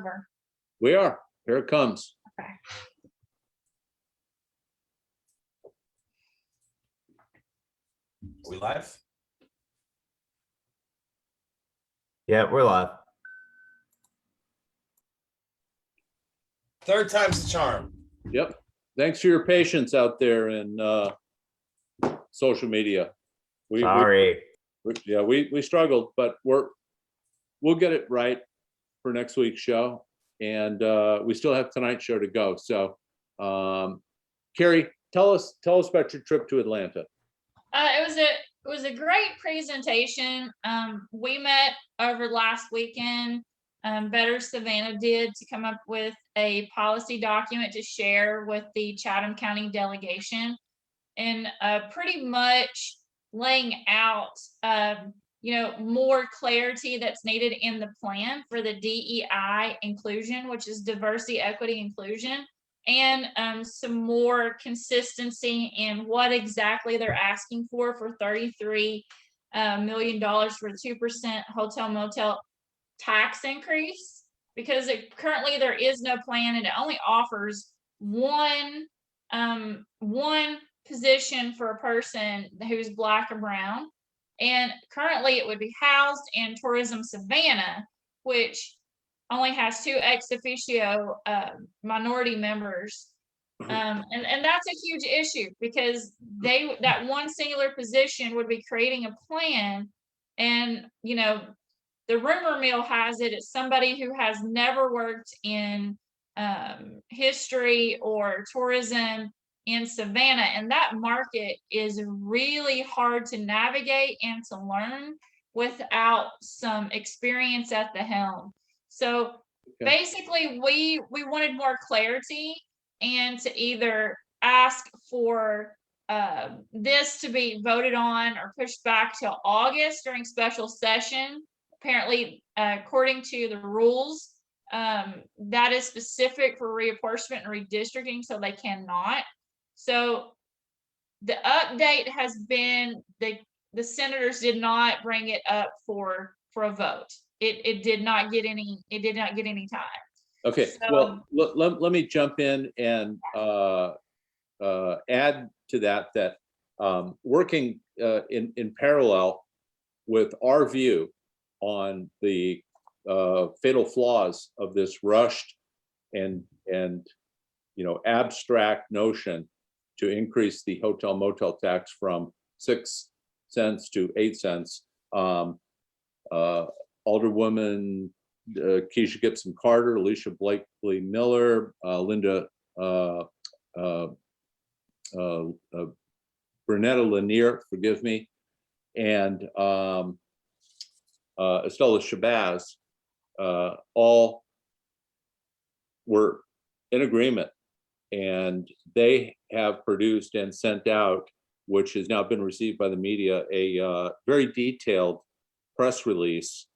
over. We are. Here it comes. Okay. We live? Yeah, we're live. Third time's the charm. Yep. Thanks for your patience out there in social media. Sorry. We struggled, but we'll get it right for next week's show, and we still have tonight's show to go. So, Carrie, tell us about your trip to Atlanta. It was a great presentation. We met over last weekend. Better Savannah did, to come up with a policy document to share with the Chatham County delegation, and pretty much laying out more clarity that's needed in the plan for the DEI inclusion, which is diversity, equity, inclusion, and some more consistency in what exactly they're asking for $33 million for 2% hotel motel tax increase, because currently there is no plan, and it only offers one position for a person who's Black or brown. And currently it would be housed in Tourism Savannah, which only has 2 ex officio minority members. And that's a huge issue, because that one singular position would be creating a plan. And, the rumor mill has it, it's somebody who has never worked in history or tourism in Savannah, and that market is really hard to navigate and to learn without some experience at the helm. So basically we wanted more clarity, and to either ask for this to be voted on or pushed back till August during special session. Apparently, according to the rules, that is specific for reapportionment and redistricting, so they cannot. So the update has been the senators did not bring it up for a vote. It did not get any time. Okay, So, well, let me jump in and add to that working in parallel with our view on the fatal flaws of this rushed and abstract notion to increase the hotel motel tax from 6 cents to 8 cents. Alderwoman Keisha Gibson Carter, Alicia Blakely Miller, Linda Bernetta Lanier, forgive me, and Estella Shabazz, all were in agreement, and they have produced and sent out, which has now been received by the media, a very detailed press release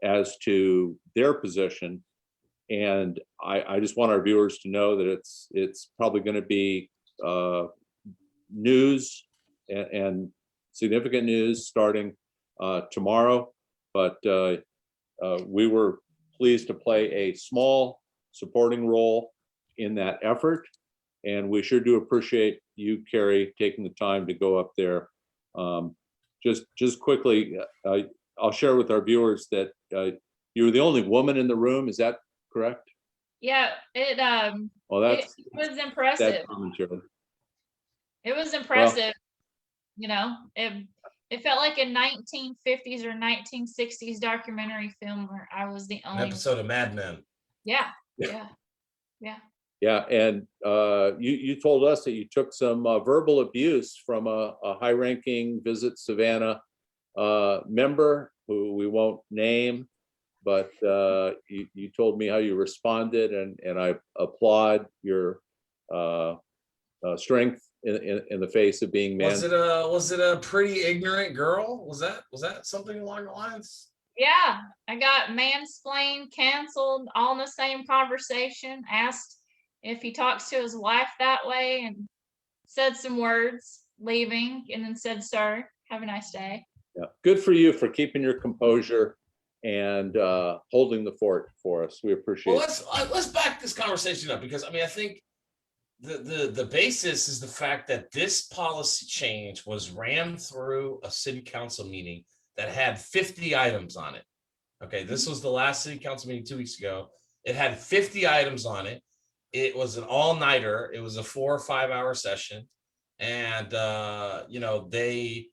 as to their position. And I just want our viewers to know that it's probably going to be news and significant news starting tomorrow. But we were pleased to play a small supporting role in that effort. And we sure do appreciate you, Carrie, taking the time to go up there. Just quickly, I'll share with our viewers that you were the only woman in the room. Is that correct? Yeah, it was impressive. It was impressive. Well, it felt like a 1950s or 1960s documentary film where I was the only episode of Mad Men. Yeah. And you told us that you took some verbal abuse from a high-ranking Visit Savannah member who we won't name, but you told me how you responded, and I applaud your strength in the face of being man. Was it a pretty ignorant girl? Was that something along the lines? Yeah, I got mansplained, canceled, all in the same conversation. Asked if he talks to his wife that way, and said some words, leaving, and then said, "Sir, have a nice day." Yeah, good for you for keeping your composure and holding the fort for us. We appreciate Well, it. let's back this conversation up, because I mean, I think the basis is the fact that this policy change was rammed through a city council meeting that had 50 items on it. Okay, this was the last city council meeting 2 weeks ago. It had 50 items on it. It was an all-nighter. It was a 4 or 5 hour session. And you know, they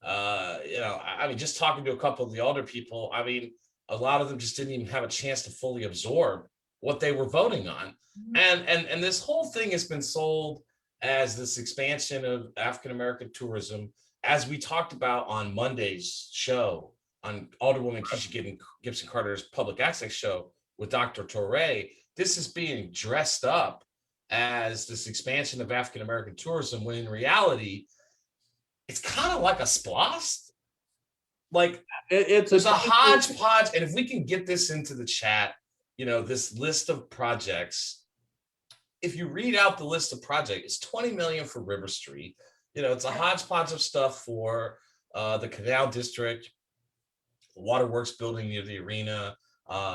you know, I mean, just talking to a couple of the older people, I mean, a lot of them just didn't even have a chance to fully absorb what they were voting on. And this whole thing has been sold as this expansion of African American tourism, as we talked about on Monday's show, on Alderwoman Keisha Gibson Carter's public access show with Dr. Torre. This is being dressed up as this expansion of African American tourism, when in reality, it's kind of like a splost. Like It's there's a hodgepodge, and if we can get this into the chat, you know, this list of projects. If you read out the list of projects, it's 20 million for River Street. You know, it's a hodgepodge of stuff for the Canal District, the Waterworks building near the arena,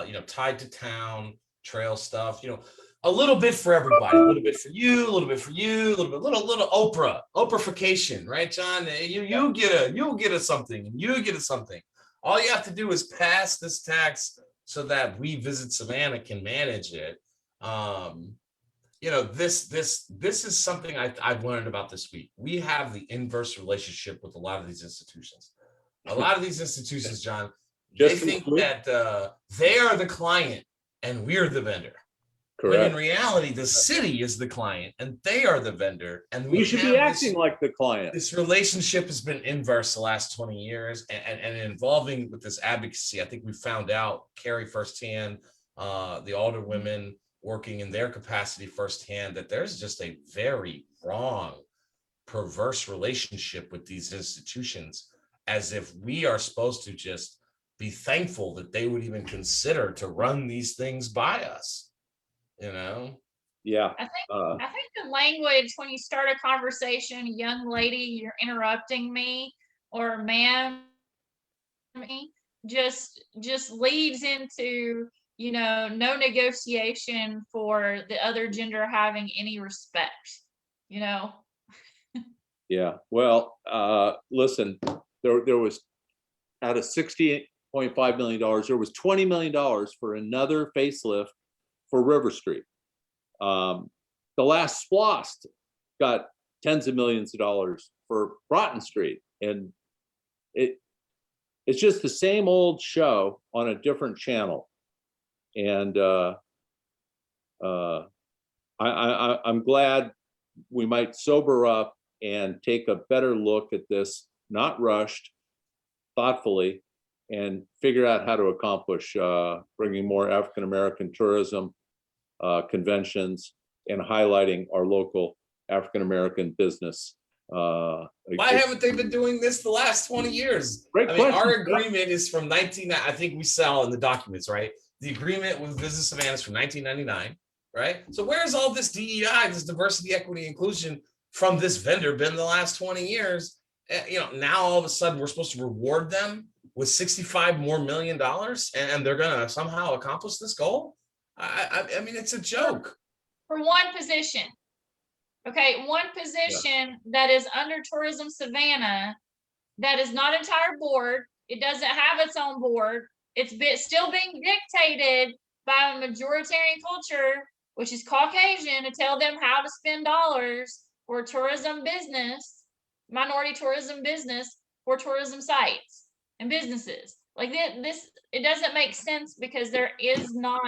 you know, tied to town, trail stuff, you know, a little bit for everybody, a little bit for you, a little bit for you, a little Oprahfication, right, John? You'll get a something, and you get a something. All you have to do is pass this tax so that We Visit Savannah can manage it. You know, this is something I've learned about this week. We have the inverse relationship with a lot of these institutions. A lot of these institutions, John, they think that they are the client and we're the vendor. Correct. When in reality, the city is the client and they are the vendor. And we should be acting like the client. This relationship has been inverse the last 20 years, and involving with this advocacy. I think we found out, Carrie firsthand, the alderwomen working in their capacity firsthand, that there's just a very wrong, perverse relationship with these institutions, as if we are supposed to just be thankful that they would even consider to run these things by us. You know? Yeah. I think the language, when you start a conversation, young lady, you're interrupting me, or ma'am, just leads into, you know, no negotiation for the other gender having any respect, you know? Yeah. Well, listen, there was, out of $68.5 million, there was $20 million for another facelift for River Street. The last SPLOST got tens of millions of dollars for Broughton Street. And it's just the same old show on a different channel. And I'm glad we might sober up and take a better look at this, not rushed, thoughtfully, and figure out how to accomplish bringing more African American tourism, conventions, and highlighting our local African American business. Why haven't they been doing this the last 20 years? Great question. Our question. agreement is from I think we saw in the documents, right? The agreement with Visit Savannah is from 1999, right? So where's all this DEI, this diversity, equity, inclusion from this vendor been the last 20 years? You know, now all of a sudden we're supposed to reward them with $65 million more, and they're going to somehow accomplish this goal? I mean, it's a joke. For one position. Okay, one position that is under Tourism Savannah, that is not entire board. It doesn't have its own board. It's still being dictated by a majoritarian culture, which is Caucasian, to tell them how to spend dollars for tourism business, minority tourism business, for tourism sites and businesses. Like this, it doesn't make sense, because there is not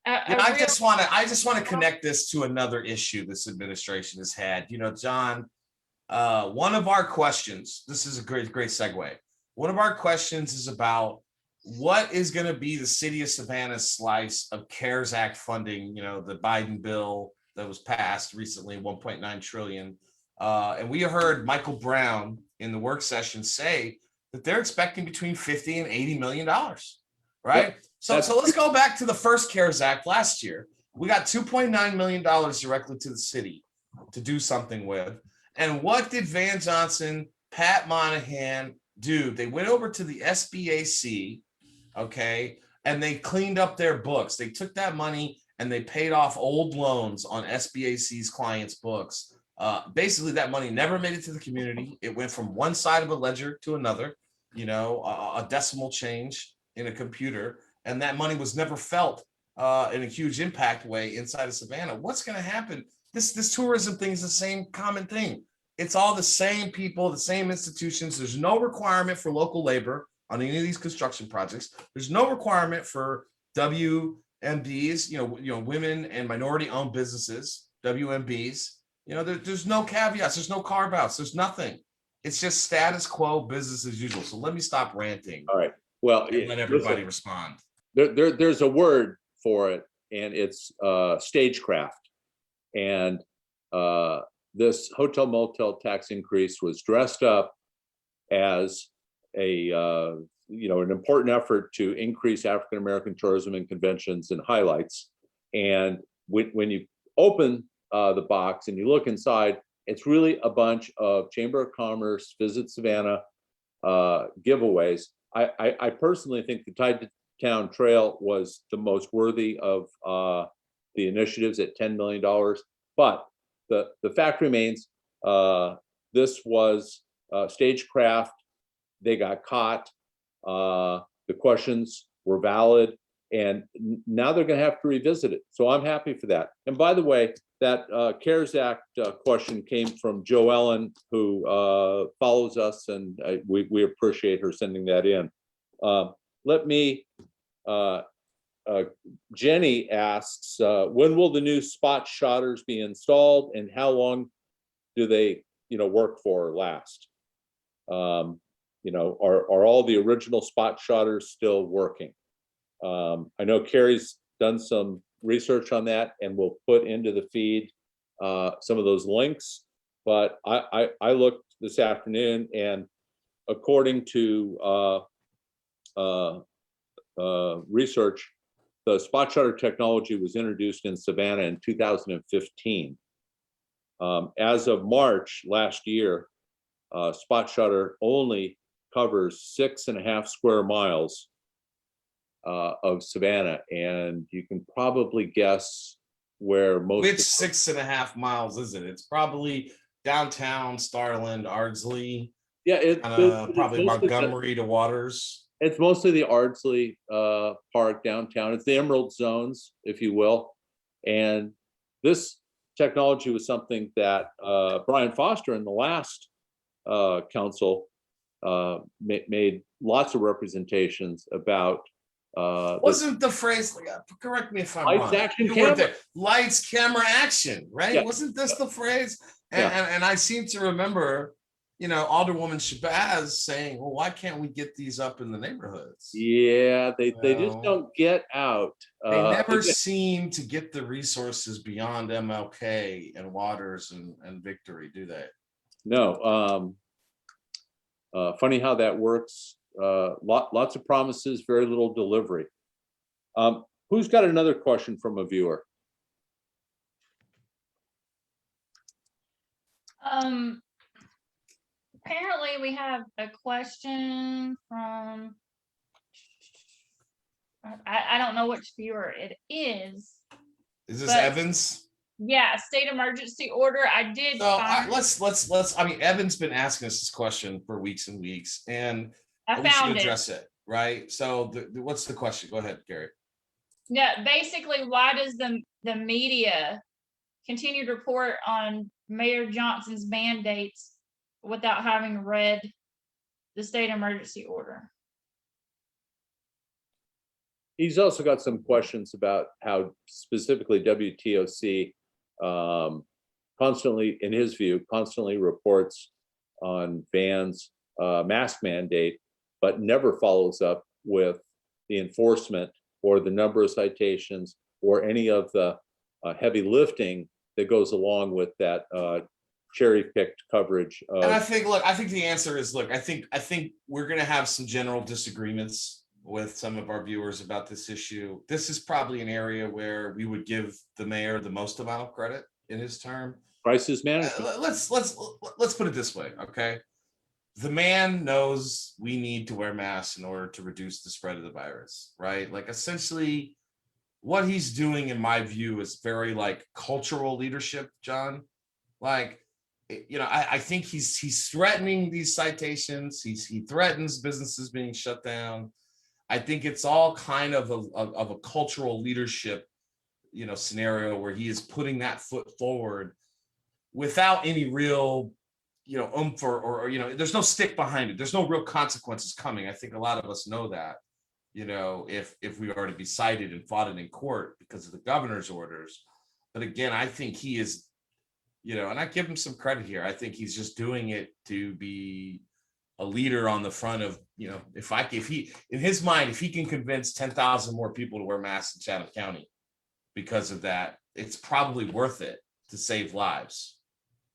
I just want to connect this to another issue this administration has had. You know, John, one of our questions, this is a great segue. One of our questions is about what is going to be the city of Savannah's slice of CARES Act funding, you know, the Biden bill that was passed recently, 1.9 trillion. And we heard Michael Brown in the work session say that they're expecting between 50 and $80 million, right? Yep. So let's go back to the first CARES Act last year. We got $2.9 million directly to the city to do something with. And what did Van Johnson, Pat Monahan do? They went over to the SBAC okay? And they cleaned up their books. They took that money and they paid off old loans on SBAC's clients' books. Basically, that money never made it to the community. It went from one side of a ledger to another, a decimal change in a computer, and that money was never felt in a huge impact way inside of Savannah. What's going to happen? This tourism thing is the same common thing. It's all the same people, the same institutions. There's no requirement for local labor on any of these construction projects. There's no requirement for WMBs, women and minority-owned businesses, WMBs. There's no caveats. There's no carve-outs. There's nothing. It's just status quo, business as usual. So let me stop ranting. All right. Well, and let everybody respond. There's a word for it, and it's stagecraft. And this hotel motel tax increase was dressed up as an important effort to increase African American tourism and conventions and highlights. And when you open the box and you look inside, it's really a bunch of Chamber of Commerce, Visit Savannah giveaways. I personally think the Tide to Town Trail was the most worthy of the initiatives at $10 million. But the fact remains, this was stagecraft. They got caught. The questions were valid, and now they're going to have to revisit it. So I'm happy for that. And by the way, that CARES Act question came from Joe Ellen, who follows us, and we appreciate her sending that in. Jenny asks, when will the new spot shotters be installed, and how long do they, work for or last? Are all the original spot shotters still working? I know Carrie's done some research on that, and we'll put into the feed some of those links. But I looked this afternoon, and according to research, the spot shutter technology was introduced in Savannah in 2015. As of March last year, spot shutter only covers 6.5 square miles of Savannah, and you can probably guess where most. Which 6.5 miles is it? It's probably downtown Starland, Ardsley. Yeah, it's probably Montgomery to Waters. It's mostly the Ardsley Park downtown. It's the Emerald Zones, if you will. And this technology was something that Brian Foster in the last council made lots of representations about. Wasn't the phrase, correct me if I'm lights, wrong. action, You camera. were there. Lights, camera, action, right? Yeah. Wasn't this the phrase? And, Yeah. and I seem to remember, Alderwoman Shabazz saying, well, why can't we get these up in the neighborhoods? Yeah, they just don't get out. They never seem to get the resources beyond MLK and Waters and Victory, do they? No. Funny how that works. Lots of promises, very little delivery. Who's got another question from a viewer? Apparently we have a question from, I don't know which viewer it is. Is this Evans? Yeah, state emergency order. I did. So let's. I mean, Evan's been asking us this question for weeks and weeks, and we should address it, right? So, what's the question? Go ahead, Gary. Yeah, basically, why does the media continue to report on Mayor Johnson's mandates without having read the state emergency order? He's also got some questions about how specifically WTOC constantly, in his view, constantly reports on Van's mask mandate, but never follows up with the enforcement or the number of citations or any of the heavy lifting that goes along with that cherry-picked coverage. And I think the answer is, I think we're going to have some general disagreements with some of our viewers about this issue. This is probably an area where we would give the mayor the most amount of credit in his term. Crisis management. Let's put it this way, okay? the man knows we need to wear masks in order to reduce the spread of the virus, right? Like essentially what he's doing, in my view, is very like cultural leadership, John. Like, I think he's threatening these citations. He threatens businesses being shut down. I think it's all kind of a cultural leadership, scenario where he is putting that foot forward without any real, oomph or there's no stick behind it. There's no real consequences coming. I think a lot of us know that, if we are to be cited and fought in court because of the governor's orders. But again, I think he is, and I give him some credit here. I think he's just doing it to be a leader on the front of, if he, in his mind, if he can convince 10,000 more people to wear masks in Chatham County because of that, it's probably worth it to save lives.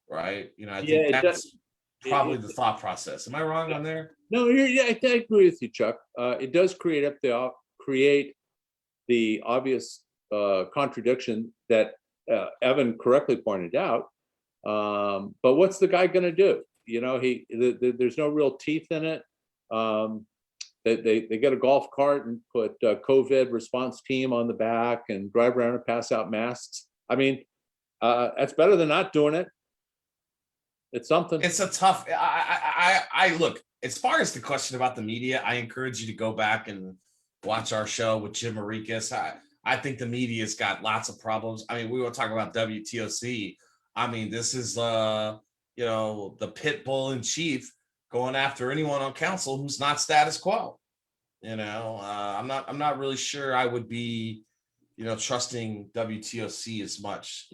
Right. I think that's probably the thought process. Am I wrong on there? No, I agree with you, Chuck. It does create the obvious contradiction that Evan correctly pointed out. But what's the guy going to do? There's no real teeth in it. They get a golf cart and put COVID response team on the back and drive around and pass out masks. I mean, that's better than not doing it. It's something. It's a tough. I look, as far as the question about the media, I encourage you to go back and watch our show with Jim Maricas. I think the media's got lots of problems. I mean, we were talking about WTOC. I mean, this is the pit bull in chief going after anyone on council who's not status quo. I'm not really sure I would be, trusting WTOC as much,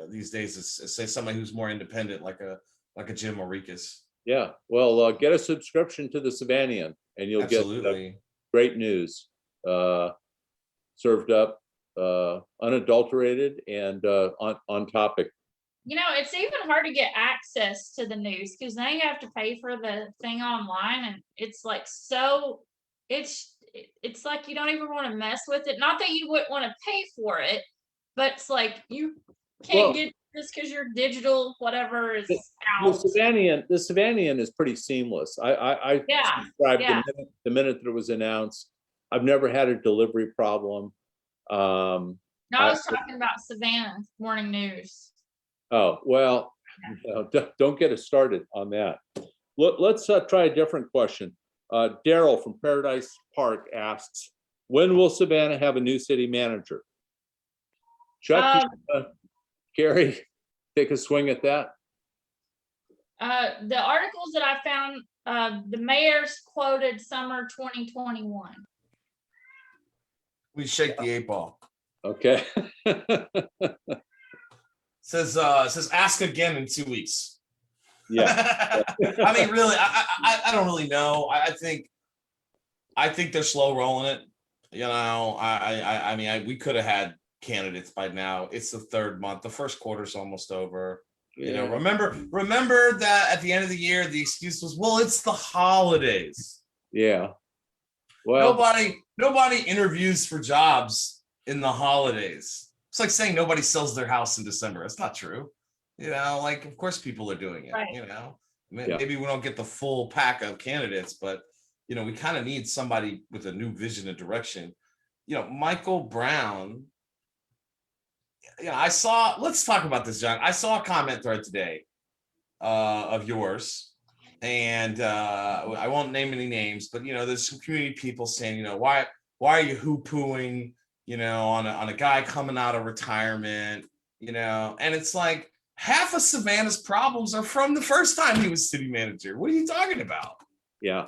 these days as say somebody who's more independent, like a Jim Maricas. Yeah, well, get a subscription to the Savannian and you'll Absolutely. Get great news served up, unadulterated and on topic. It's even hard to get access to the news because now you have to pay for the thing online, and it's like it's like you don't even want to mess with it. Not that you wouldn't want to pay for it, but it's like you can't get this because your digital whatever is out. The Savannian is pretty seamless. I subscribed the minute that it was announced. I've never had a delivery problem. No, I was talking about Savannah morning news. Oh, well, don't get us started on that. Let's try a different question. Daryl from Paradise Park asks, when will Savannah have a new city manager? Chuck, Gary, take a swing at that. The articles that I found, the mayor's quoted summer 2021. We shake the 8-ball. Okay. Says ask again in 2 weeks. Yeah. I mean, really, I don't really know. I think they're slow rolling it. I mean, we could have had candidates by now. It's the third month. The first quarter's almost over. Yeah. Remember that at the end of the year, the excuse was, well, it's the holidays. Yeah. Well, nobody interviews for jobs in the holidays. It's like saying nobody sells their house in December. It's not true. Like, of course people are doing it, right. Maybe we don't get the full pack of candidates, but, we kind of need somebody with a new vision and direction. Michael Brown, let's talk about this, John. I saw a comment thread today of yours, and I won't name any names, but, there's some community people saying, why are you hoo-pooing, on a guy coming out of retirement, and it's like half of Savannah's problems are from the first time he was city manager. What are you talking about? Yeah,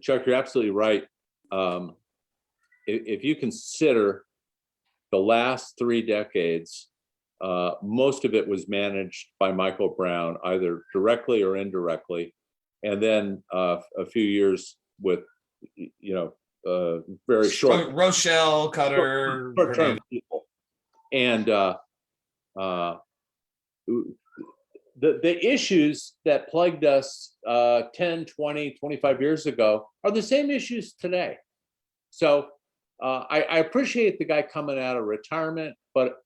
Chuck, you're absolutely right. If you consider the last 3 decades, most of it was managed by Michael Brown, either directly or indirectly, and then a few years with, very short Rochelle Cutter, short-term people. And the issues that plagued us 10, 20, 25 years ago are the same issues today. So I appreciate the guy coming out of retirement, but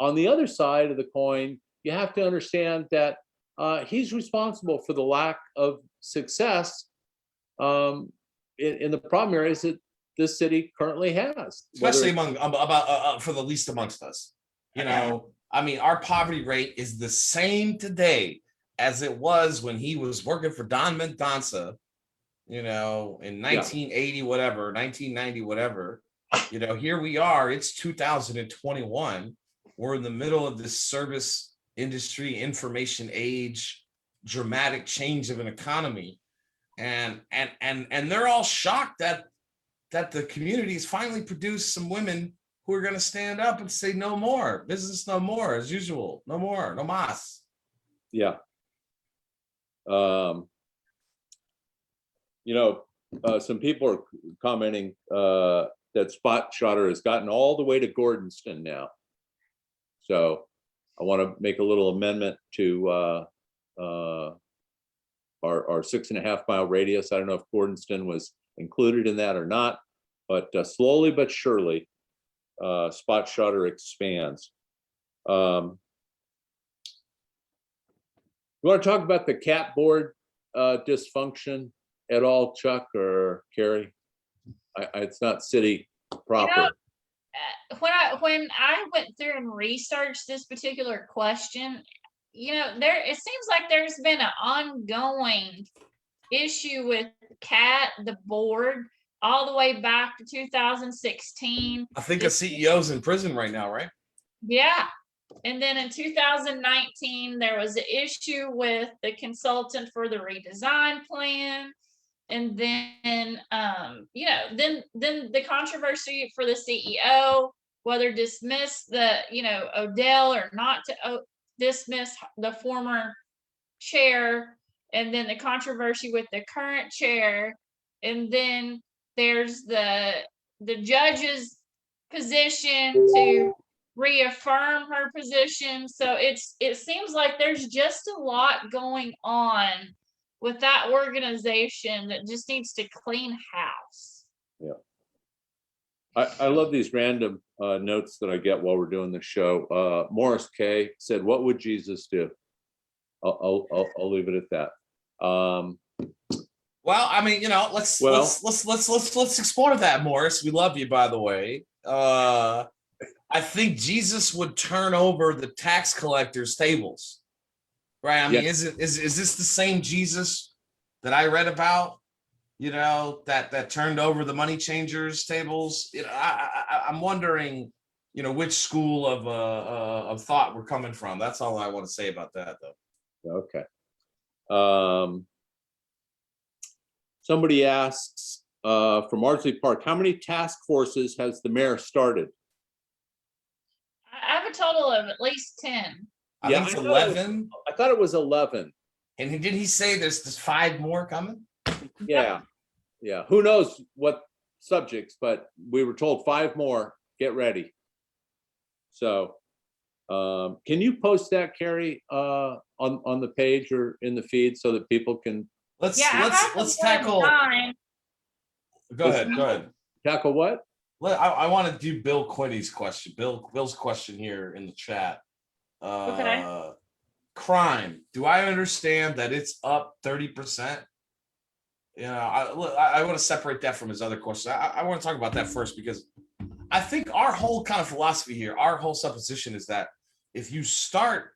on the other side of the coin, you have to understand that he's responsible for the lack of success in the problem areas that this city currently has. Especially among about for the least amongst us. You know, I mean, our poverty rate is the same today as it was when he was working for Don Mendoza, you know, in 1980, whatever, 1990, whatever. You know, here we are, it's 2021. We're in the middle of this service industry, information age, dramatic change of an economy. And they're all shocked that the communities finally produced some women who are going to stand up and say no more, business no more, as usual, no more, no mas. Yeah. You know, some people are commenting that Spot Shutter has gotten all the way to Gordonston now. So I want to make a little amendment to our 6.5 mile radius. I don't know if Gordonston was included in that or not, but slowly but surely, Spot Shutter expands. You want to talk about the cat board dysfunction at all, Chuck or Carrie? It's not city proper. You know, when I went through and researched this particular question, you know, it seems like there's been an ongoing issue with the board, all the way back to 2016. I think a CEO's in prison right now, right? Yeah. And then in 2019, there was an issue with the consultant for the redesign plan. And then, you know, then the controversy for the CEO, whether dismiss Odell or not to dismiss the former chair, and then the controversy with the current chair, and then there's the judge's position to reaffirm her position. So it seems like there's just a lot going on with that organization that just needs to clean house. Yeah. I love these random notes that I get while we're doing the show. Morris K said, "What would Jesus do?" I'll leave it at that. Well, I mean, you know, let's explore that, Morris. We love you, by the way. I think Jesus would turn over the tax collectors' tables, right? I mean, is this the same Jesus that I read about? You know, that turned over the money changers' tables. You know, I'm wondering, you know, which school of thought we're coming from. That's all I want to say about that, though. Okay. Somebody asks from Ardsley Park, how many task forces has the mayor started? I have a total of at least 10. I think it's 11. I thought it was 11. And did he say there's 5 more coming? Yeah. Who knows what subjects, but we were told 5 more. Get ready. So can you post that, Carrie, on the page or in the feed so that people can let's tackle. Go ahead. Tackle what? I want to do Bill Quinney's question. Bill's question here in the chat. Okay. Crime. Do I understand that it's up 30%? You know, I want to separate that from his other question. I want to talk about that first, because I think our whole kind of philosophy here, our whole supposition is that if you start,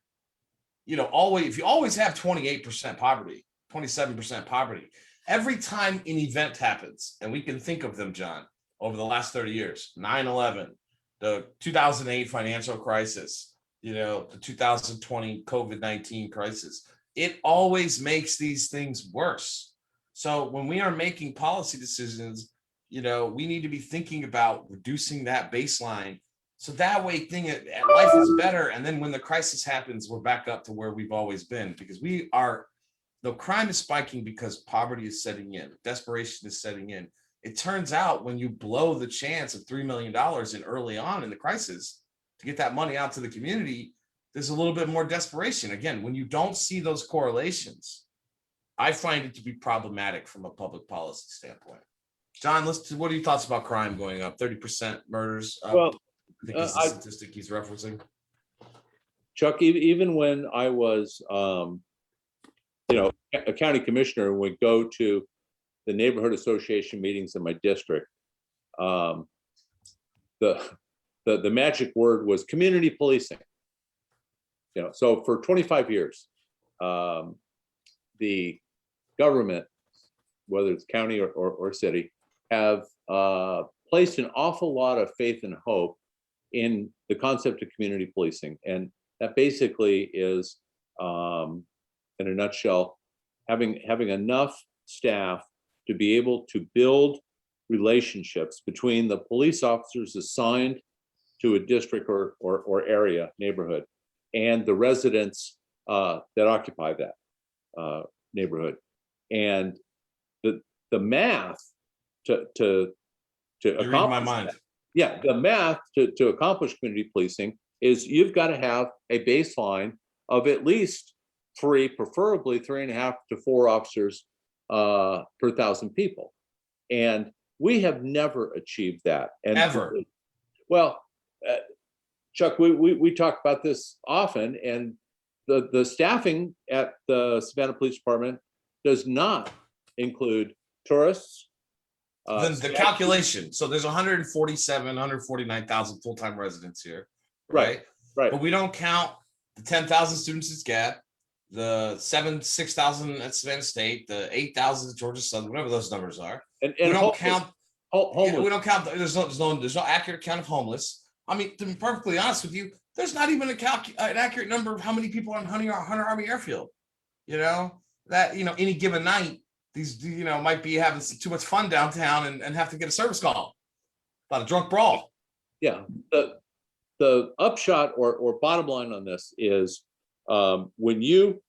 you know, if you always have 28% poverty, 27% poverty, every time an event happens, and we can think of them, John, over the last 30 years, 9/11, the 2008 financial crisis, you know, the 2020 COVID-19 crisis, it always makes these things worse. So when we are making policy decisions, you know, we need to be thinking about reducing that baseline, so that way life is better. And then when the crisis happens, we're back up to where we've always been, because the crime is spiking because poverty is setting in, desperation is setting in. It turns out when you blow the chance of $3 million in early on in the crisis to get that money out to the community, there's a little bit more desperation. Again, when you don't see those correlations, I find it to be problematic from a public policy standpoint. John, what are your thoughts about crime going up? 30% murders. Well, I think is the statistic he's referencing. Chuck, even when I was a county commissioner would go to the neighborhood association meetings in my district. The magic word was community policing. So for 25 years, the government, whether it's county or city, have placed an awful lot of faith and hope in the concept of community policing. And that basically is, in a nutshell, having enough staff to be able to build relationships between the police officers assigned to a district or area, neighborhood, and the residents that occupy that neighborhood. And the math to You're reading my accomplish mind. that, the math to accomplish community policing is you've got to have a baseline of at least 3, preferably 3.5 to 4 officers per 1,000 people. And we have never achieved that. And Ever. Well, Chuck, we talk about this often, and the staffing at the Savannah Police Department does not include tourists. Then the calculation. So there's 149,000 full-time residents here. Right. But we don't count the 10,000 students at SCAD, the 6,000 at Savannah State, the 8,000 at Georgia Southern, whatever those numbers are. And we don't count homeless. We don't count. There's no accurate count of homeless. I mean, to be perfectly honest with you, there's not even an accurate number of how many people are on Hunter Army Airfield. That any given night, these might be having too much fun downtown and have to get a service call about a drunk brawl. Yeah. The upshot or bottom line on this is when you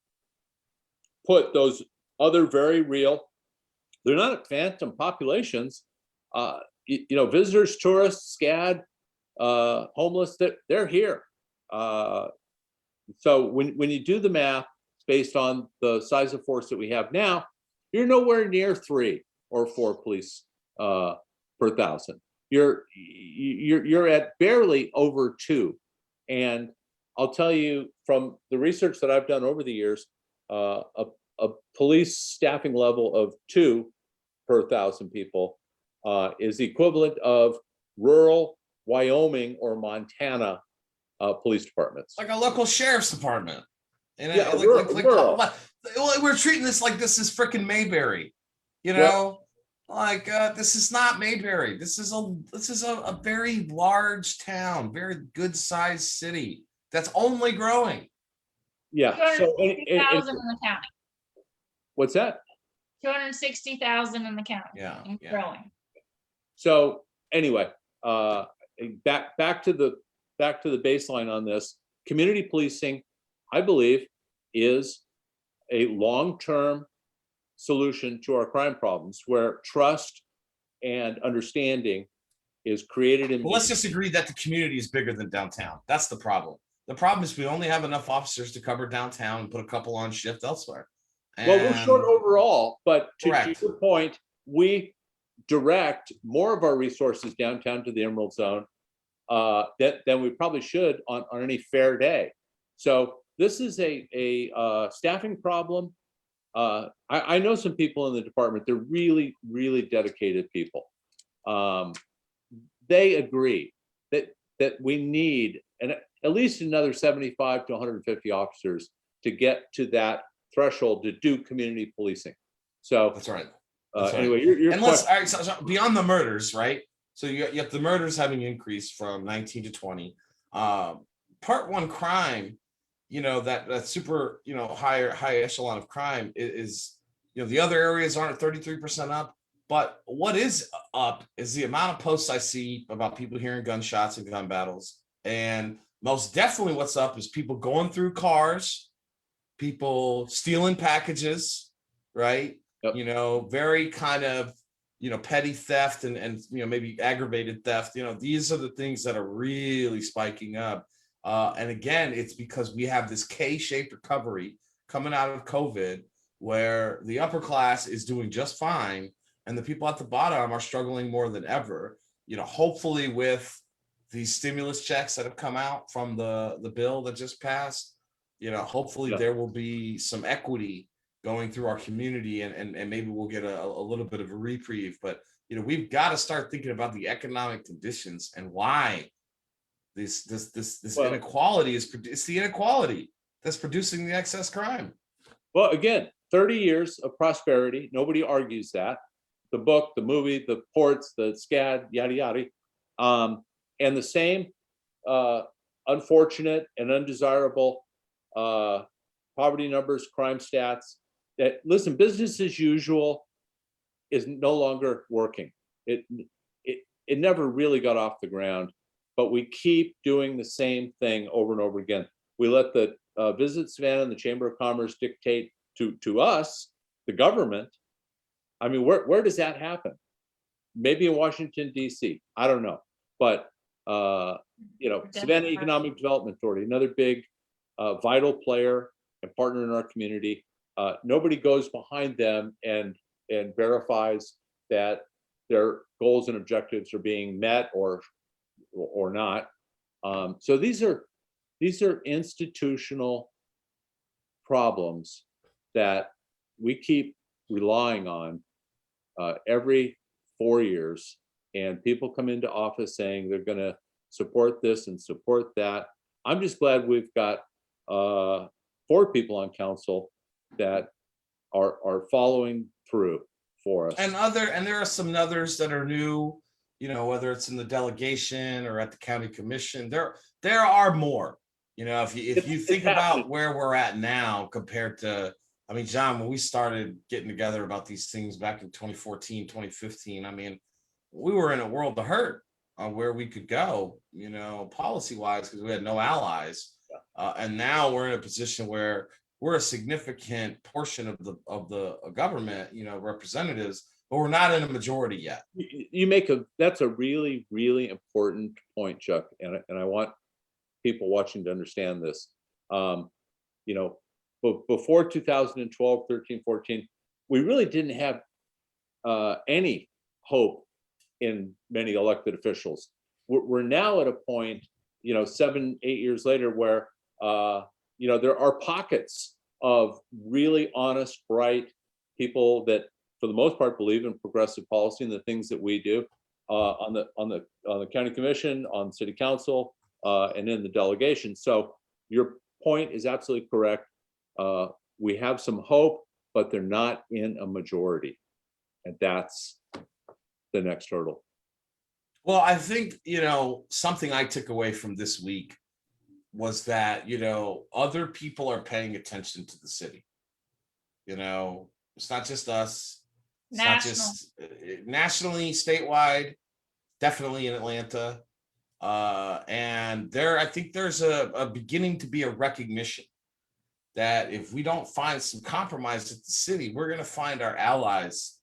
put those other very real, they're not phantom populations, visitors, tourists, SCAD, homeless, they're here. So when you do the math based on the size of force that we have now, you're nowhere near 3 or 4 police per 1,000. You're at barely over 2. And I'll tell you from the research that I've done over the years, a police staffing level of 2 per 1,000 people is the equivalent of rural Wyoming or Montana police departments. Like a local sheriff's department. And rural. We're treating this like this is freaking Mayberry, this is not Mayberry. This is a very large town, very good sized city that's only growing. Yeah. So 260,000 in the county. What's that? 260,000 in the county. Yeah. Growing. So anyway, back to the baseline on this. Community policing, I believe, is a long-term solution to our crime problems where trust and understanding is created in. Well, let's just agree that the community is bigger than downtown. That's the problem. The problem is we only have enough officers to cover downtown and put a couple on shift elsewhere. Well, we're short overall, but to your point, we direct more of our resources downtown to the Emerald Zone than we probably should on any fair day. So this is a staffing problem. I know some people in the department, they're really, really dedicated people. They agree that we need at least another 75 to 150 officers to get to that threshold to do community policing. So that's right. Anyway, your and let's, all right, so beyond the murders, right? So you have the murders having increased from 19 to 20. Part 1 crime, that super, high echelon of crime is, the other areas aren't 33% up, but what is up is the amount of posts I see about people hearing gunshots and gun battles. And most definitely what's up is people going through cars, people stealing packages, right? Yep. Very kind of, petty theft and maybe aggravated theft. These are the things that are really spiking up. And again, it's because we have this K-shaped recovery coming out of COVID where the upper class is doing just fine and the people at the bottom are struggling more than ever. Hopefully with these stimulus checks that have come out from the bill that just passed, hopefully there will be some equity going through our community, and maybe we'll get a little bit of a reprieve. But we've got to start thinking about the economic conditions and why this Well- inequality it's the inequality that's producing the excess crime. Well, again, 30 years of prosperity. Nobody argues that. The book, the movie, the ports, the SCAD, yada, yada. And the same unfortunate and undesirable poverty numbers, crime stats. That, listen, business as usual is no longer working. It never really got off the ground, but we keep doing the same thing over and over again. We let the Visit Savannah and the Chamber of Commerce dictate to us, the government. I mean, where does that happen? Maybe in Washington, D.C. I don't know. But, Savannah Economic Development Authority, another big vital player and partner in our community. Nobody goes behind them and verifies that their goals and objectives are being met or not. So these are institutional problems that we keep relying on every 4 years, and people come into office saying they're going to support this and support that. I'm just glad we've got 4 people on council that are following through for us. And there are some others that are new, whether it's in the delegation or at the county commission. There are more. If you think about where we're at now compared to, I mean, John, when we started getting together about these things back in 2014, 2015, I mean, we were in a world of hurt on where we could go, policy wise, because we had no allies. And now we're in a position where we're a significant portion of the government, representatives, but we're not in a majority yet. That's a really, really important point, Chuck. And I want people watching to understand this. Before 2012, 13, 14, we really didn't have any hope in many elected officials. We're now at a point, 7, 8 years later, where there are pockets of really honest, bright people that, for the most part, believe in progressive policy and the things that we do on the county commission, on city council, and in the delegation. So your point is absolutely correct. We have some hope, but they're not in a majority, and that's the next hurdle. Well, I think, something I took away from this week was that, other people are paying attention to the city. It's not just us. It's not just nationally, statewide, definitely in Atlanta. And I think there's a beginning to be a recognition that if we don't find some compromise at the city, we're going to find our allies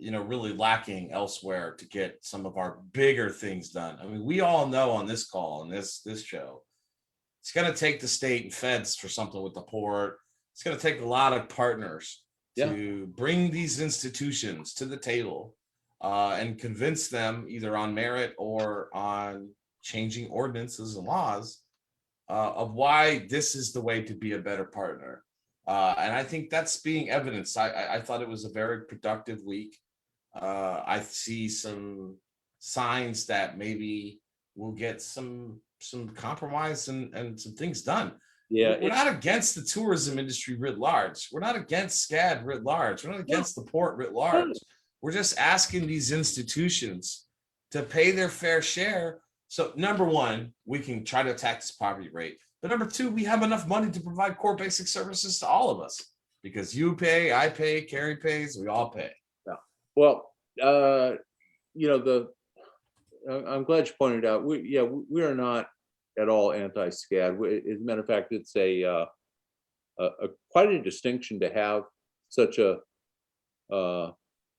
really lacking elsewhere to get some of our bigger things done. I mean, we all know on this call and this show, it's going to take the state and feds for something with the port. It's going to take a lot of partners to bring these institutions to the table and convince them either on merit or on changing ordinances and laws of why this is the way to be a better partner. And I think that's being evidenced. I thought it was a very productive week. I see some signs that maybe we'll get some compromise and some things done. Yeah, we're not against the tourism industry writ large. We're not against SCAD writ large. We're not against the port writ large. We're just asking these institutions to pay their fair share. So number one, we can try to attack this poverty rate. But number two, we have enough money to provide core basic services to all of us, because you pay, I pay, Carrie pays, we all pay. Yeah. Well, I'm glad you pointed out. We are not at all anti-SCAD. As a matter of fact, it's a quite a distinction to have such a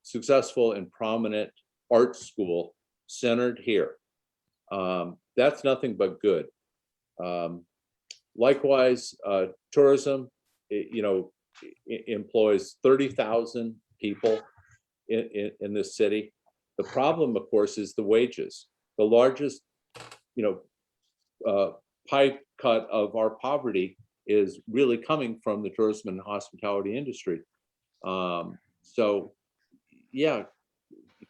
successful and prominent art school centered here. That's nothing but good. Likewise, tourism, employs 30,000 people in this city. The problem, of course, is the wages. The largest, pie cut of our poverty is really coming from the tourism and hospitality industry. So, yeah,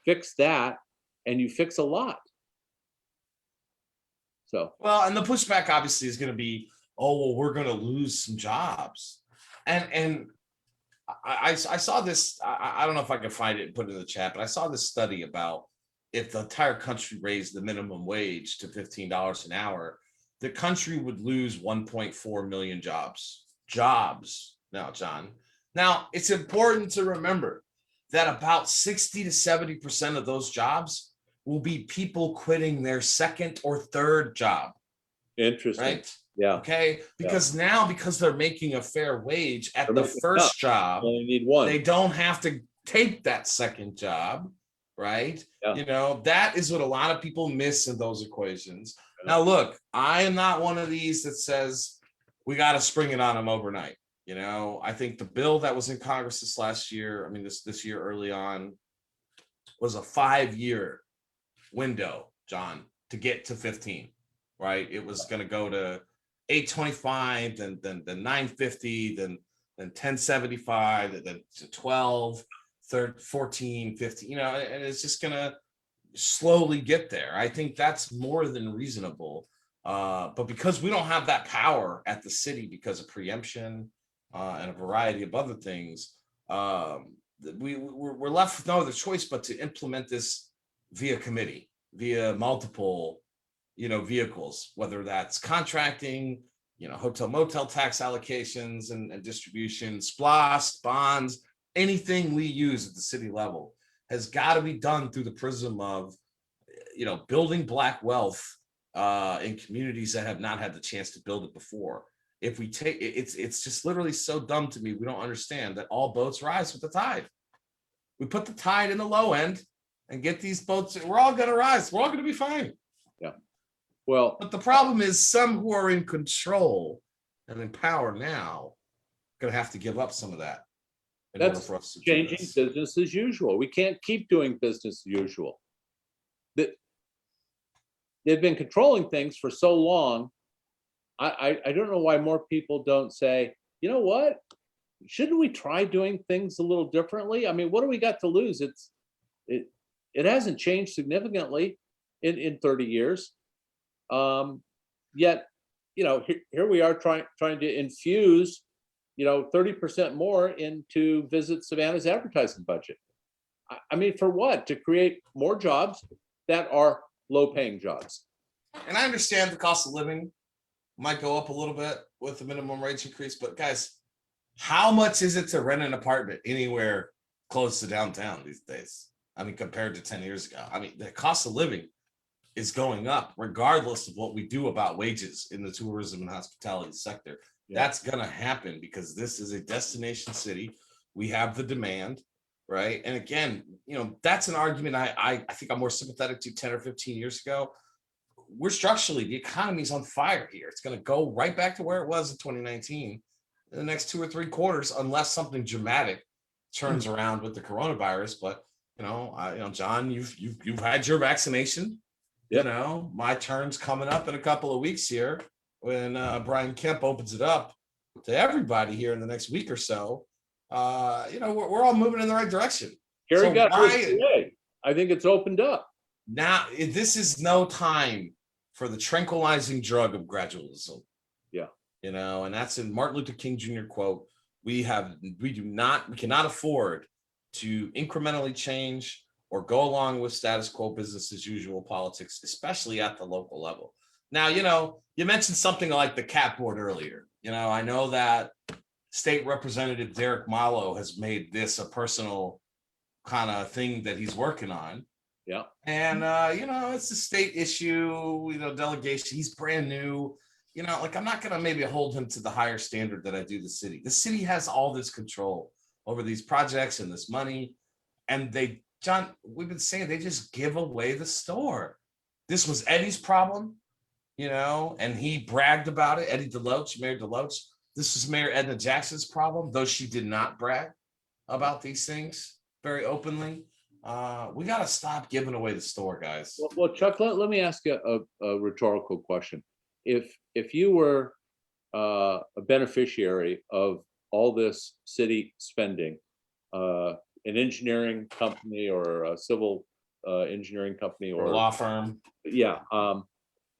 fix that and you fix a lot. So, Well, and the pushback obviously is going to be, oh, well, we're going to lose some jobs. And I saw this, I don't know if I can find it and put it in the chat, but I saw this study about if the entire country raised the minimum wage to $15 an hour, the country would lose 1.4 million jobs. Now, John. Now, it's important to remember that about 60 to 70% of those jobs will be people quitting their second or third job. interesting. Right? Yeah. Okay. Because now, because they're making a fair wage at the They're making first job, Only need one. they don't have to take that second job. Right. Yeah. You know, that is what a lot of people miss in those equations. Yeah. Now, look, I am not one of these that says we got to spring it on them overnight. You know, I think the bill that was in Congress this last year, I mean, this year early on, was a 5-year window, John, to get to 15. Right. It was going to go to 825, then 950, then 1075, then to 12, 14, 15, you know, and it's just going to slowly get there. I think that's more than reasonable. But because we don't have that power at the city because of preemption and a variety of other things, we're left with no other choice but to implement this via committee, via multiple, you know, vehicles, whether that's contracting, you know, hotel motel tax allocations and distribution, SPLOST, bonds, anything we use at the city level has got to be done through the prism of, you know, building Black wealth in communities that have not had the chance to build it before. If we take it's just literally so dumb to me. We don't understand that all boats rise with the tide. We put the tide in the low end and get these boats. We're all going to rise. We're all going to be fine. Yeah. Well, but the problem is some who are in control and in power now going to have to give up some of that. That's changing business as usual. We can't keep doing business as usual. They've been controlling things for so long. I don't know why more people don't say, you know what? Shouldn't we try doing things a little differently? I mean, what do we got to lose? It hasn't changed significantly in 30 years. Yet, you know, here we are trying to infuse, you know, 30% more into Visit Savannah's advertising budget. I mean, for what? To create more jobs that are low-paying jobs. And I understand the cost of living might go up a little bit with the minimum wage increase, but guys, how much is it to rent an apartment anywhere close to downtown these days? I mean, compared to 10 years ago, I mean, the cost of living is going up regardless of what we do about wages in the tourism and hospitality sector. Yeah. That's going to happen because this is a destination city. We have the demand, right? And again, you know, that's an argument I think I'm more sympathetic to 10 or 15 years ago. We're structurally, the economy's on fire here. It's going to go right back to where it was in 2019 in the next 2 or 3 quarters, unless something dramatic turns around with the coronavirus. But you know, John, you've had your vaccination. Yep. You know, my turn's coming up in a couple of weeks here when Brian Kemp opens it up to everybody here in the next week or so. You know, we're all moving in the right direction. Gary so got today. I think it's opened up. Now, this is no time for the tranquilizing drug of gradualism. Yeah. You know, and that's in Martin Luther King Jr. quote. We cannot afford to incrementally change or go along with status quo business as usual politics, especially at the local level. Now, you know, you mentioned something like the cat board earlier. You know, I know that State Representative Derek Mallow has made this a personal kind of thing that he's working on. Yeah. And, you know, it's a state issue, you know, delegation. He's brand new. You know, like I'm not going to maybe hold him to the higher standard that I do the city. The city has all this control over these projects and this money. And John, we've been saying they just give away the store. This was Eddie's problem, you know, and he bragged about it. Eddie DeLoach, Mayor DeLoach. This was Mayor Edna Jackson's problem, though she did not brag about these things very openly. We got to stop giving away the store, guys. Well, Chuck, let me ask you a rhetorical question. If you were a beneficiary of all this city spending, an engineering company or a civil engineering company Or or law firm. yeah.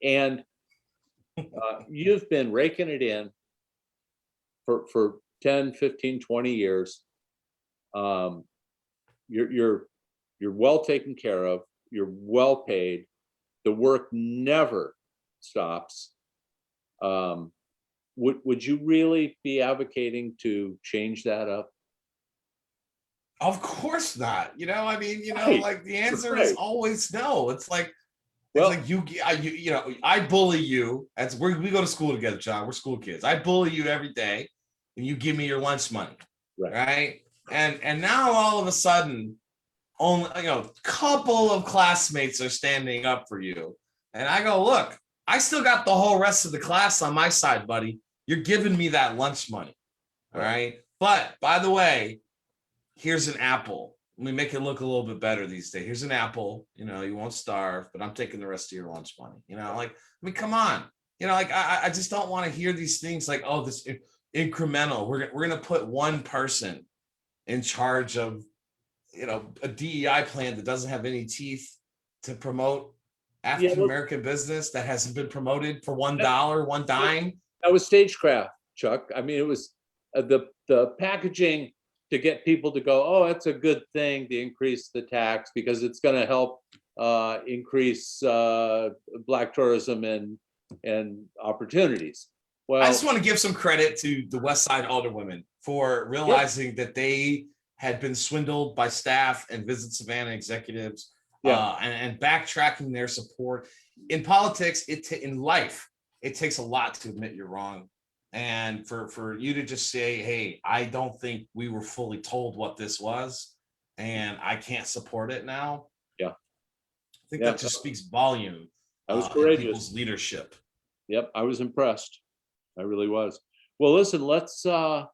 And you've been raking it in for 10, 15, 20 years. You're well taken care of. You're well paid. The work never stops. Would you really be advocating to change that up? Of course not. I mean, Right. like the answer Right. is always no. It's like Well, I bully you. We go to school together, John. We're school kids. I bully you every day, and you give me your lunch money, right? And now all of a sudden, only a couple of classmates are standing up for you, and I go, look, I still got the whole rest of the class on my side, buddy. You're giving me that lunch money, all right? But by the way, here's an apple. Let me make it look a little bit better these days. Here's an apple. You won't starve, but I'm taking the rest of your lunch money. Like, I mean, come on. Like I just don't want to hear these things like, oh, this incremental. We're gonna put one person in charge of, a DEI plan that doesn't have any teeth to promote African American business that hasn't been promoted for $1, one dime. That was stagecraft, Chuck. I mean, it was the packaging to get people to go, oh, that's a good thing to increase the tax because it's going to help increase Black tourism and opportunities. Well, I just want to give some credit to the West Side Alderwomen for realizing that they had been swindled by staff and Visit Savannah executives, and backtracking their support. In politics, in life, it takes a lot to admit you're wrong. And for you to just say, hey, I don't think we were fully told what this was, and I can't support it now. Yeah. I think that just speaks volume. That was courageous. People's leadership. Yep, I was impressed. I really was. Well, listen, let's have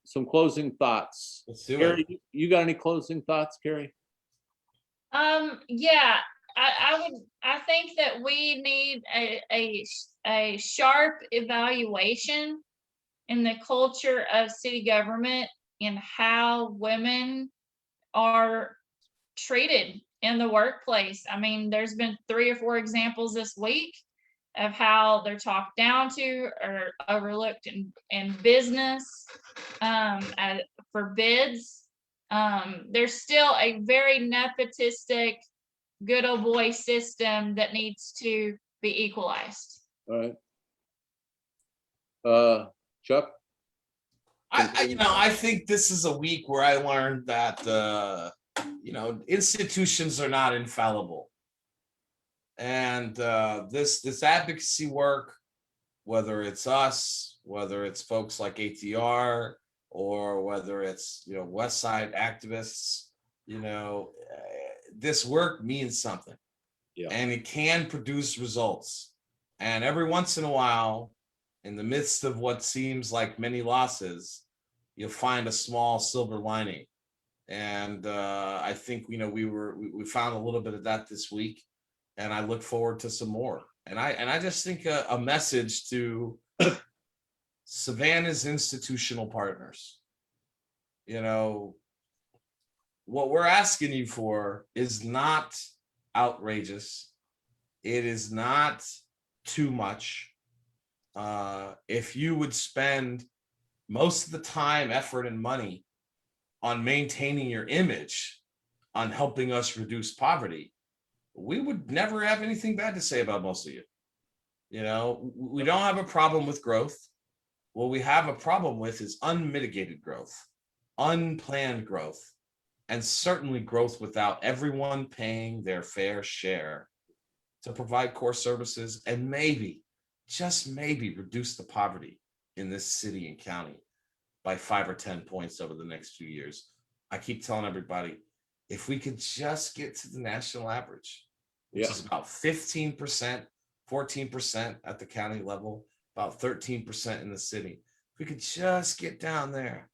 some closing thoughts. Let's do Carrie, it. you got any closing thoughts, Carrie? Yeah, I think that we need a sharp evaluation in the culture of city government and how women are treated in the workplace. I mean, there's been 3 or 4 examples this week of how they're talked down to or overlooked in business for bids. There's still a very nepotistic good old boy system that needs to be equalized. All right. Chuck? I think this is a week where I learned that institutions are not infallible. And this advocacy work, whether it's us, whether it's folks like ATR, or whether it's West Side activists, this work means something, and it can produce results. And every once in a while, in the midst of what seems like many losses, you'll find a small silver lining. And I think we found a little bit of that this week, and I look forward to some more. And I just think a message to Savannah's institutional partners. What we're asking you for is not outrageous. It is not too much. If you would spend most of the time, effort, and money on maintaining your image, on helping us reduce poverty, we would never have anything bad to say about most of you. We don't have a problem with growth. What we have a problem with is unmitigated growth, unplanned growth, and certainly growth without everyone paying their fair share to provide core services and maybe, just maybe, reduce the poverty in this city and county by 5 or 10 points over the next few years. I keep telling everybody, if we could just get to the national average, which is about 15%, 14% at the county level, about 13% in the city. If we could just get down there,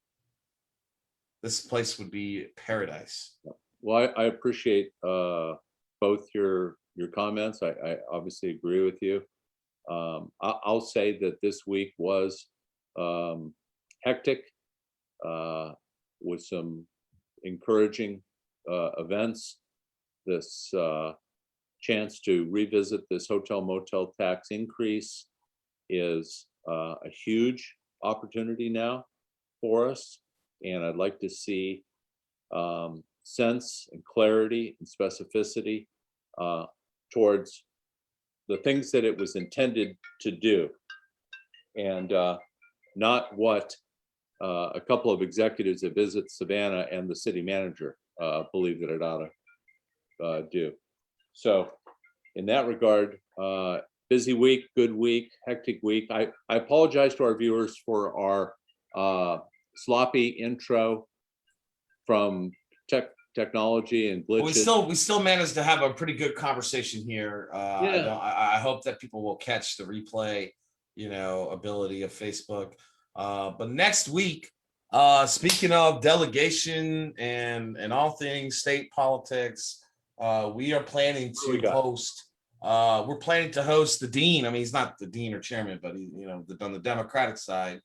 this place would be paradise. Well, I appreciate both your comments. I obviously agree with you. I'll say that this week was hectic. with some encouraging events. This chance to revisit this hotel motel tax increase is a huge opportunity now for us. And I'd like to see sense and clarity and specificity towards the things that it was intended to do, and not what a couple of executives that visit Savannah and the city manager believe that it ought to do. So in that regard, busy week, good week, hectic week. I apologize to our viewers for our sloppy intro from technology and glitches. We still managed to have a pretty good conversation here. I hope that people will catch the replay, ability of Facebook. But next week, speaking of delegation and all things state politics, we are planning to host. We're planning to host the dean. I mean, he's not the dean or chairman, but he, on the Democratic side,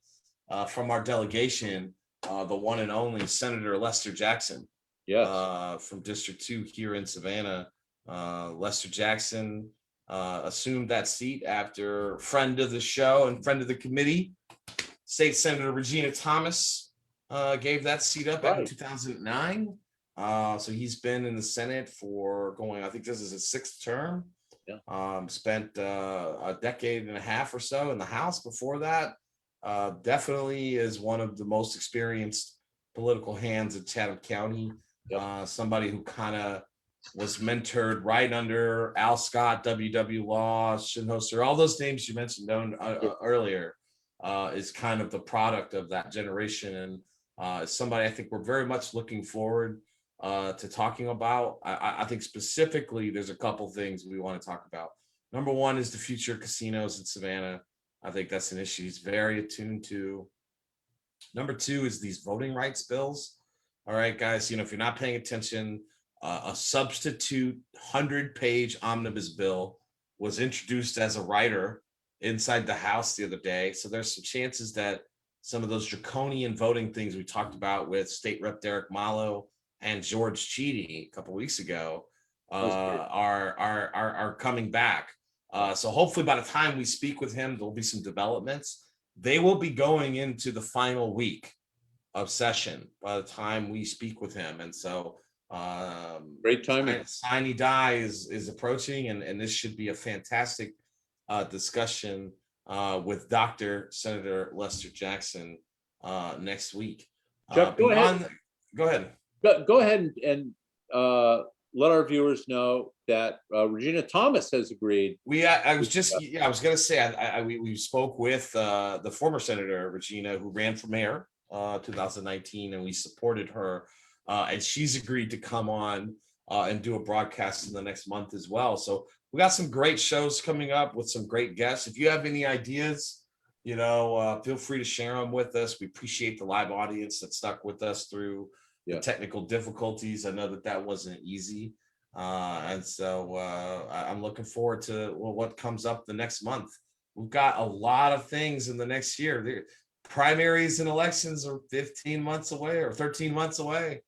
from our delegation, the one and only Senator Lester Jackson. Yes. From District 2 here in Savannah. Lester Jackson assumed that seat after friend of the show and friend of the committee, State Senator Regina Thomas, gave that seat up back in 2009. So he's been in the Senate for I think this is his 6th term. Yeah. Spent a decade and a half or so in the House before that. Definitely is one of the most experienced political hands in Chatham County. Somebody who kind of was mentored right under Al Scott, W.W. Law, Shinhouser, all those names you mentioned earlier, is kind of the product of that generation. And somebody I think we're very much looking forward to talking about. I think specifically there's a couple things we want to talk about. Number one is the future casinos in Savannah. I think that's an issue he's very attuned to. Number two is these voting rights bills. All right, guys, if you're not paying attention, a substitute 100-page omnibus bill was introduced as a rider inside the House the other day. So there's some chances that some of those draconian voting things we talked about with State Rep Derek Malo and George Cheedy a couple weeks ago are coming back. So hopefully by the time we speak with him, there'll be some developments. They will be going into the final week of session by the time we speak with him. And so great timing. Sine Die is approaching, and this should be a fantastic discussion with Dr. Senator Lester Jackson next week. Chuck, go ahead. Go ahead and let our viewers know that Regina Thomas has agreed. I was going to say we spoke with the former Senator Regina, who ran for mayor 2019, and we supported her, and she's agreed to come on and do a broadcast in the next month as well. So we got some great shows coming up with some great guests. If you have any ideas, feel free to share them with us. We appreciate the live audience that stuck with us through the technical difficulties. I know that wasn't easy. And so I'm looking forward to what comes up the next month. We've got a lot of things in the next year. The primaries and elections are 15 months away or 13 months away.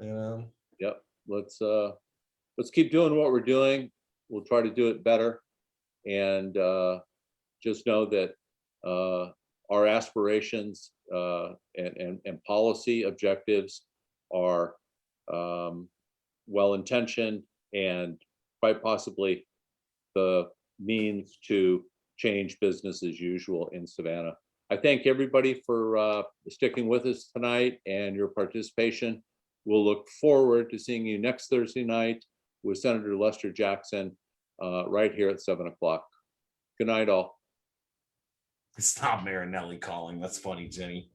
Yep. Let's keep doing what we're doing. We'll try to do it better. And just know that our aspirations and policy objectives are well-intentioned and quite possibly the means to change business as usual in Savannah. I thank everybody for sticking with us tonight and your participation. We'll look forward to seeing you next Thursday night with Senator Lester Jackson right here at 7 o'clock. Good night, all. Stop Marinelli calling. That's funny, Jenny.